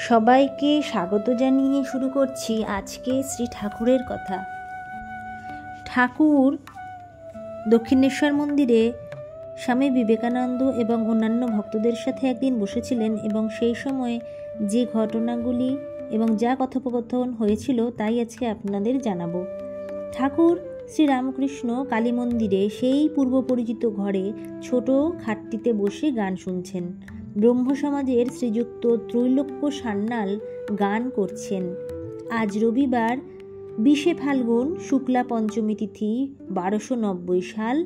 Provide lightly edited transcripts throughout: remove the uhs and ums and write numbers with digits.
সবাইকে স্বাগত জানিয়ে শুরু করছি আজকে শ্রী ঠাকুরের কথা। ঠাকুর দক্ষিণেশ্বর মন্দিরে স্বামী বিবেকানন্দ এবং অন্যান্য ভক্তদের সাথে একদিন বসেছিলেন এবং সেই সময় যে ঘটনাগুলি এবং যা কথোপকথন হয়েছিল তাই আজকে আপনাদের জানাবো। ঠাকুর শ্রীরামকৃষ্ণ কালী মন্দিরে সেই পূর্ব পরিচিত ঘরে ছোট খাটটিতে বসে গান শুনছেন। ব্রহ্ম সমাজের শ্রীযুক্ত ত্রৈলোক্য সান্যাল গান করছেন। আজ রবিবার 20শে ফাল্গুন শুক্লা পঞ্চমী তিথি 1290 সাল,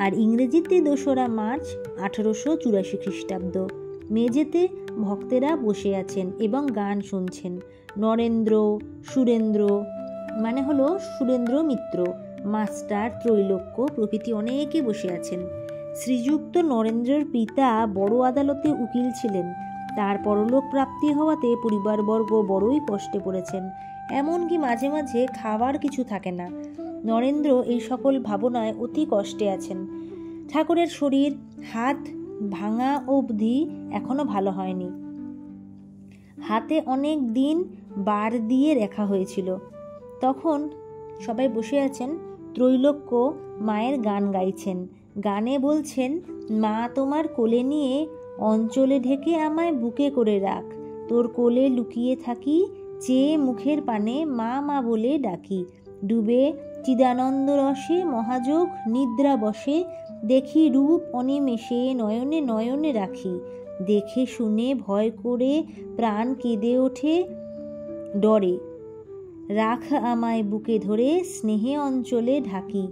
আর ইংরেজিতে 2রা মার্চ 1884 খ্রিস্টাব্দ। মেঝেতে ভক্তেরা বসে আছেন এবং গান শুনছেন। নরেন্দ্র, সুরেন্দ্র মানে হলো সুরেন্দ্র মিত্র, মাস্টার, ত্রৈলোক্য প্রভৃতি অনেকে বসে আছেন। শ্রীযুক্ত নরেন্দ্রের পিতা বড় আদালতে উকিল ছিলেন। তার পরলোক প্রাপ্তি হওয়াতে পরিবারবর্গ বড়ই কষ্টে পড়েছেন, এমনকি মাঝে মাঝে খাবার কিছু থাকে না। নরেন্দ্র এই সকল ভাবনায় অতি কষ্টে আছেন। ঠাকুরের শরীর হাত ভাঙা অবধি এখনো ভালো হয়নি। হাতে অনেক দিন বার দিয়ে রাখা হয়েছিল। তখন সবাই বসে আছেন। ত্রৈলোক্য মায়ের গান গাইছেন। গানে বলছেন, মা তোমার কোলে নিয়ে অঞ্চলে ঢেকে আমায় বুকে করে রাখ, তোর কোলে লুকিয়ে থাকি, চেয়ে মুখের পানে মা মা বলে ডাকি, ডুবে চিদানন্দ রসে মহাযোগ নিদ্রা বসে, দেখি রূপ অনিমেষে নয়নে নয়নে রাখি, দেখে শুনে ভয় করে প্রাণ কেঁদে ওঠে ডরে, রাখ আমায় বুকে ধরে স্নেহে অঞ্চলে ঢাকি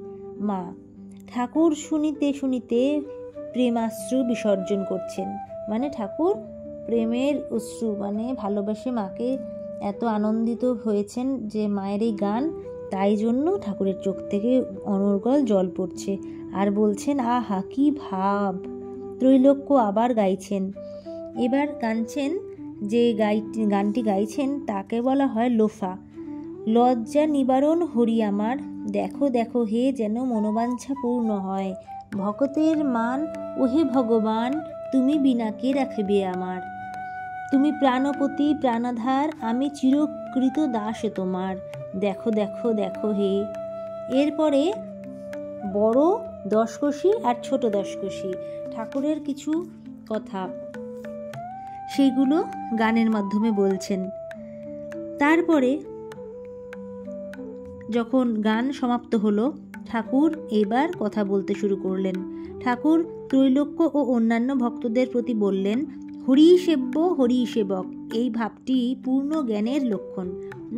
মা। ঠাকুর শুনিতে শুনিতে প্রেমাশ্রু বিসর্জন করছেন। মানে ঠাকুর প্রেমের অশ্রু, মানে ভালোবেসে মাকে এত আনন্দিত হয়েছেন যে মায়ের এই গান, তাই জন্য ঠাকুরের চোখ থেকে অনর্গল জল পড়ছে আর বলছেন, আহা কি ভাব। ত্রৈলোক্য আবার গাইছেন। এবার গাইছেন, যে গানটি গাইছেন তাকে বলা হয় লোফা। লজ্জা নিবারণ হরি আমার, দেখো দেখো হে যেন মনোবাঞ্ছা পূর্ণ হয়, ভকতের মান ওহে ভগবান, তুমি বিনা কে রাখবে আমার, তুমি প্রাণপতি প্রাণাধার, আমি চিরকৃত দাসে তোমার, দেখো দেখো দেখো হে। এরপরে বড় দশকোষী আর ছোট দশকোষী ঠাকুরের কিছু কথা, সেইগুলো গানের মাধ্যমে বলছেন। তারপরে যখন গান সমাপ্ত হলো, ঠাকুর এবার কথা বলতে শুরু করলেন। ঠাকুর ত্রৈলোক্য ও অন্যান্য ভক্তদের প্রতি বললেন, হরি সেব্য হরি সেবক, এই ভাবটি পূর্ণ জ্ঞানের লক্ষণ।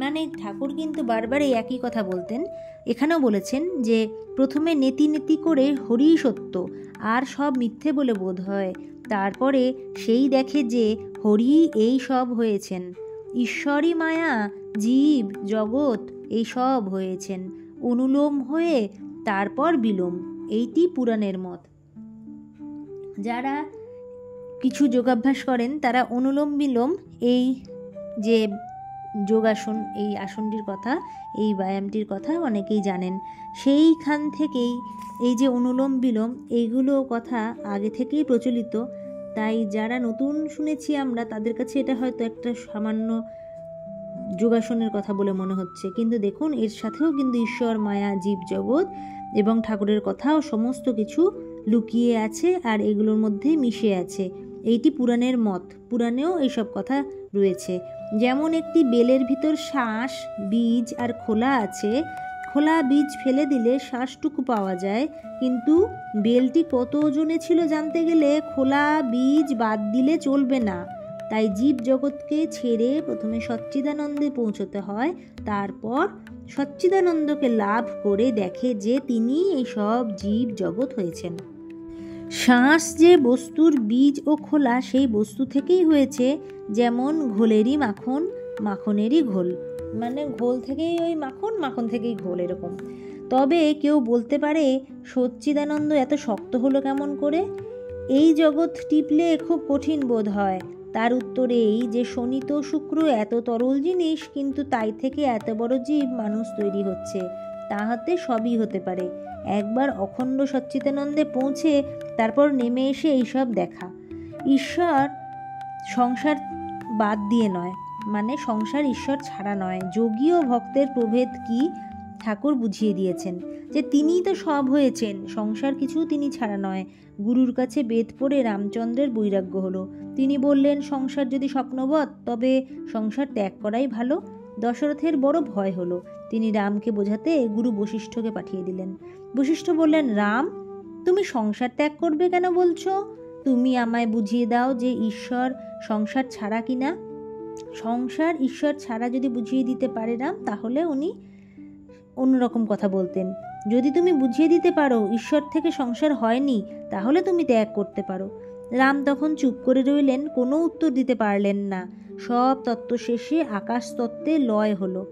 মানে ঠাকুর কিন্তু বারবার এই একই কথা বলতেন। এখানেও বলেছেন যে প্রথমে নেতি নেতি করে হরি সত্য আর সব মিথ্যে বলে বোধ হয়, তারপরে সেই দেখে যে হরি এই সব হয়েছেন, ঈশ্বরী মায়া জীব জগৎ এই সব হয়েছেন, অনুলোম হয়ে তারপর বিলোম, এইটি পুরাণের মত। যারা কিছু যোগাভ্যাস করেন তারা অনুলোম বিলোম, এই যে যোগাসন, এই আসনটির কথা, এই ব্যায়ামটির কথা অনেকেই জানেন। সেইখান থেকেই এই যে অনুলোম বিলোম, এইগুলো কথা আগে থেকেই প্রচলিত। তাই যারা নতুন শুনেছি আমরা, তাদের কাছে এটা হয়তো একটা সামান্য যোগাসনের কথা বলে মনে হচ্ছে, কিন্তু দেখুন এর সাথেও কিন্তু ঈশ্বর মায়া জীব জগৎ এবং ঠাকুরের কথাও সমস্ত কিছু লুকিয়ে আছে আর এগুলোর মধ্যে মিশে আছে। এইটি পুরাণের মত, পুরাণেও এইসব কথা রয়েছে। যেমন একটি বেলের ভিতর শ্বাস বীজ আর খোলা আছে, খোলা বীজ ফেলে দিলে শ্বাসটুকু পাওয়া যায়, কিন্তু বেলটি কত ওজনে ছিল জানতে গেলে খোলা বীজ বাদ দিলে চলবে না। তাই জীব জগৎকে ছেড়ে প্রথমে সচ্চিদানন্দে পৌঁছতে হয়, তারপর সচ্চিদানন্দকে লাভ করে দেখে যে তিনি এই সব জীব জগৎ হয়েছেন। শ্বাস যে বস্তুর বীজ ও খোলা, সেই বস্তু থেকেই হয়েছে, যেমন ঘোলেরই মাখন, মাখনেরই ঘোল, মানে ঘোল থেকেই ওই মাখন, মাখন থেকেই ঘোল, এরকম। তবে কেউ বলতে পারে সচ্চিদানন্দ এত শক্ত হলো কেমন করে, এই জগৎ টিপলে খুব কঠিন বোধ হয়। তার উত্তরে এই যে শনিত শুক্র এত তরল জিনিস, কিন্তু তাই থেকে এত বড় জীব মানুষ তৈরি হচ্ছে, তাহাতে সবই হতে পারে। একবার অখণ্ড সচ্চিদানন্দে পৌঁছে তারপর নেমে এসে এইসব দেখা। ঈশ্বর সংসার বাদ দিয়ে নয়, মানে সংসার ঈশ্বর ছাড়া নয়। যোগী ও ভক্তের প্রভেদ কি ঠাকুর বুঝিয়ে দিয়েছেন, যে তিনিই তো সব হয়েছেন, সংসার কিছু তিনি ছাড়া নয়। গুরুর কাছে বেদ পড়ে রামচন্দ্রের বৈরাগ্য হলো। তিনি বললেন, সংসার যদি স্বপ্নবৎ তবে সংসার ত্যাগ করাই ভালো। দশরথের বড় ভয় হলো। তিনি রামকে বোঝাতে গুরু বশিষ্ঠকে পাঠিয়ে দিলেন। বশিষ্ঠ বললেন, রাম, তুমি সংসার ত্যাগ করবে কেন বলছো? তুমি আমায় বুঝিয়ে দাও যে ঈশ্বর সংসার ছাড়া কিনা। সংসার ঈশ্বর ছাড়া যদি বুঝিয়ে দিতে পারে রাম, তাহলে উনি অন্যরকম কথা বলতেন। যদি তুমি বুঝিয়ে দিতে পারো ঈশ্বর থেকে সংসার হয়নি, তাহলে তুমি ত্যাগ করতে পারো। রাম তখন চুপ করে রইলেন, কোনো উত্তর দিতে পারলেন না। সব তত্ত্ব শেষে আকাশ তত্ত্বে লয় হলো।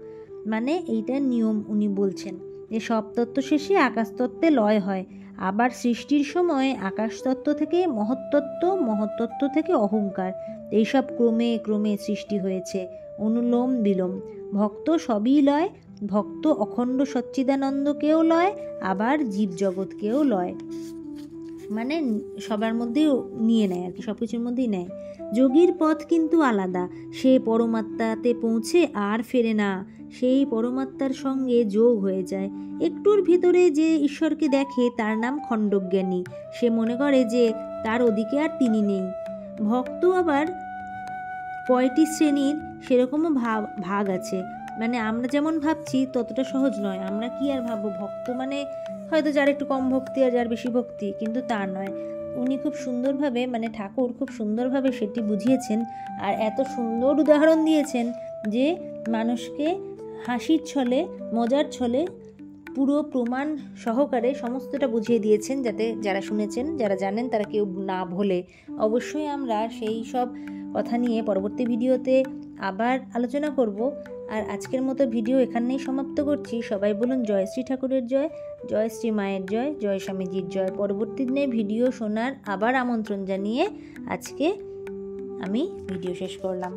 মানে এইটার নিয়ম উনি বলছেন যে সব তত্ত্ব শেষে আকাশ তত্ত্বে লয় হয়। আবার সৃষ্টির সময় আকাশ তত্ত্ব থেকে মহত্তত্ত্ব, মহত্তত্ত্ব থেকে অহংকার, এইসব ক্রমে ক্রমে সৃষ্টি হয়েছে, অনুলোম বিলোম। ভক্ত সবই লয়, ভক্ত অখণ্ড সচ্চিদানন্দকেও লয়, আবার জীবজগৎকেও লয়, মানে সবার মধ্যেই নিয়ে নেয় আর কি, সব কিছুর মধ্যেই নেয়। যোগীর পথ কিন্তু আলাদা। সে পরমাত্মাতে পৌঁছে আর ফেরে না, সেই পরমাত্মার সঙ্গে যোগ হয়ে যায়। একটুর ভিতরে যে ঈশ্বরকে দেখে তার নাম খণ্ডজ্ঞানী। সে মনে করে যে তার ওদিকে আর তিনি নেই। ভক্ত আবার কয়টি শ্রেণীর সেরকমও ভাগ আছে। মানে আমরা যেমন ভাবছি ততটা সহজ নয়। আমরা কি আর ভাববো, ভক্ত মানে হয়তো যার একটু কম ভক্তি আর যার বেশি ভক্তি, কিন্তু তা নয়। উনি খুব সুন্দরভাবে, মানে ঠাকুর খুব সুন্দরভাবে সেটি বুঝিয়েছেন, আর এত সুন্দর উদাহরণ দিয়েছেন যে মানুষকে হাসির ছলে, মজার ছলে পুরো প্রমাণ সহকারে সমস্তটা বুঝিয়ে দিয়েছেন, যাতে যারা শুনেছেন, যারা জানেন, তারা কেউ না ভোলে। অবশ্যই আমরা সেই সব কথা নিয়ে পরবর্তী ভিডিওতে আবার আলোচনা করব। আর আজকের মতো ভিডিও এখানেই সমাপ্ত করছি। সবাই বলুন জয় শ্রী ঠাকুরের জয়, জয় শ্রী মায়ের জয়, জয় স্বামীজির জয়। পরবর্তী দিনে ভিডিও শোনার আবার আমন্ত্রণ জানিয়ে আজকে আমি ভিডিও শেষ করলাম।